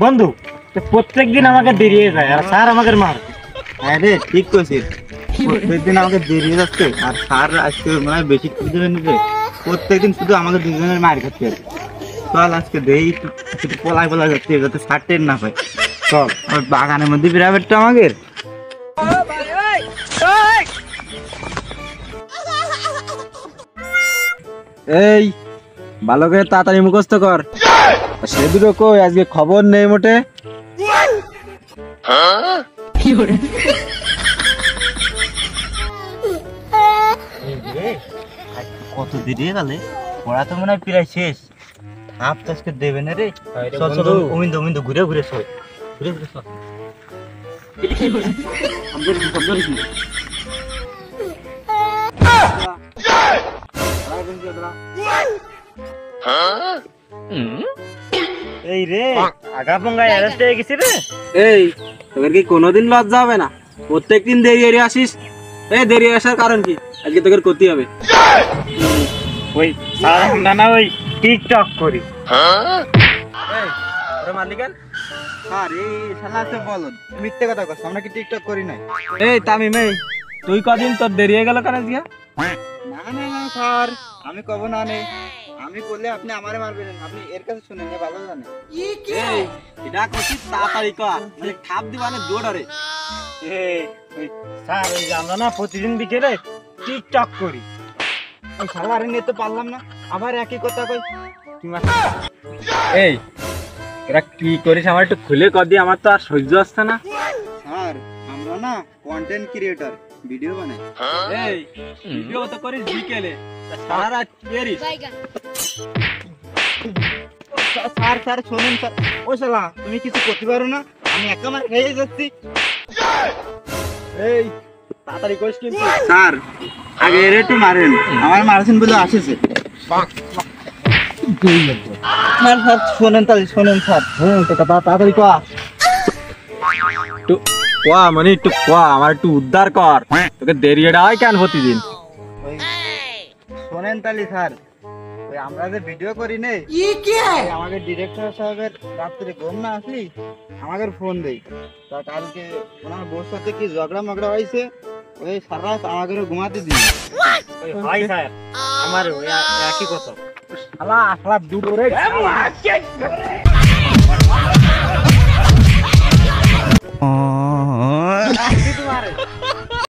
বন্ধু প্রত্যেকদিন আমাকে দেরিয়ে যায় আর স্যার আমাকে মার। আরে ঠিক কইছিস, প্রত্যেকদিন আমাকে দেরি যাচ্ছে আর স্যার আজকে মনে হয় বেশি খুঁজে নিবে। প্রত্যেকদিন শুধু আমাকে দুজনের মার খাচ্ছে। চল আজকে দেই একটু পলাই যাচ্ছে যাতে স্যার টের না পায়। চল ওই বাগানের মধ্যে বিরাবেরটা আমাদের। এই ভালো করে তাড়াতাড়ি মুখস্থ কর। সে দুটো কই, আজকে খবর নেই মোটে। কত দেরি হয়ে গেলে, পড়া তো মনে হয় প্রায় শেষ। হাফ তো আজকে দেবে না রে। চল চল অমিন্দ ঘুরে ঘুরে চল, ঘুরে ঘুরে চল। এই রে আগা পঙ্গায় অ্যারেস্ট হয়ে গেছি রে। এই তোদের কি কোনোদিন লজ্জা হবে না? প্রত্যেকদিন দেরি এড়ে আসিস। এই দেরি আসার কারণ কি? আজকে তোকে করতে হবে। ওই স্যার আমরা না ওই টিকটক করি। ওরে মালিকান, স্যার এই শালা আছে বলদ, মিথ্যে কথা কস, আমরা কি টিকটক করি নাই? এই তামিম, এই তুই কদিন তোর দেরি হয়ে গেল কেন আজকে? না না না স্যার, আমি কব না নে। আমি করলে আপনি আমারে মারবেন, আপনি এর কাছে শুনেন, এ ভালো জানে। এই এটা কইছিস তাড়াতাড়ি কর, মানে খাপ দিবানে দৌড়ারে। ওই স্যার ওই যে আমরা না প্রতিদিন বিকেলে টিকটক করি। ওই শালারে নিয়ে তো পারলাম না, আবার একই কথা কই। এই তোরা কি করিস আমার একটু খুলে কর দি, আমার তো আর সহ্য আসছে না। স্যার আমরা না কন্টেন্ট ক্রিয়েটর, ভিডিও বানাই। এই ভিডিও তো করিস বিকেলে, সারা রাত করিস। স্যার স্যার শোনেন স্যার, ও শালা তুমি কিছু করতে পারো না, আমি একা মার খেয়ে যাচ্ছি। এই তাড়াতাড়ি করিস কিন্তু। স্যার আগে এর একটু মারেন, আমার মারছেন বলে আসেছে। স্যার স্যার শোনেন, তাহলে শোনেন স্যার। হ্যাঁ তো তাড়াতাড়ি কর, একটু কোয়া মানে একটু কোয়া, আমার একটু উদ্ধার কর। তোকে দেরি এটা হয় কেন প্রতিদিন? ওই শোনেন তাহলে স্যার, ওই আমরা যে ভিডিও করি নে, আমাদের ডিরেক্টর সাহেবের রাত্রে ঘুম না আসলি আমাকে ফোন দেই। তা কালকে ওনার বউর সাথে কি ঝগড়া মগড়া হয়েছে, ওই সারা রাত আমাকে ঘুমাতে দিই। ওই হয় স্যার আমার ওই একই কথা। শালা শালা দুটো রে। তোমার